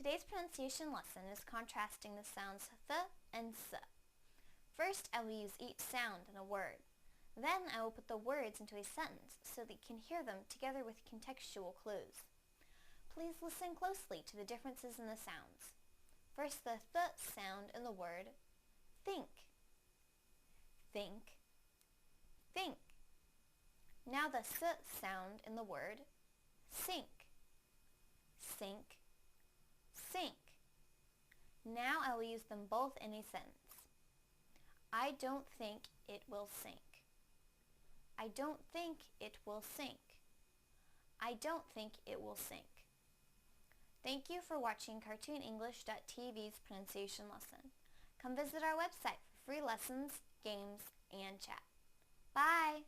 Today's pronunciation lesson is contrasting the sounds th and s. First, I will use each sound in a word. Then I will put the words into a sentence so that you can hear them together with contextual clues. Please listen closely to the differences in the sounds. First, the th sound in the word think. Think, think. Now the s sound in the word sink. Sink, sink. Now I will use them both in a sentence. I don't think it will sink. I don't think it will sink. I don't think it will sink. Thank you for watching CartoonEnglish.tv's pronunciation lesson. Come visit our website for free lessons, games, and chat. Bye!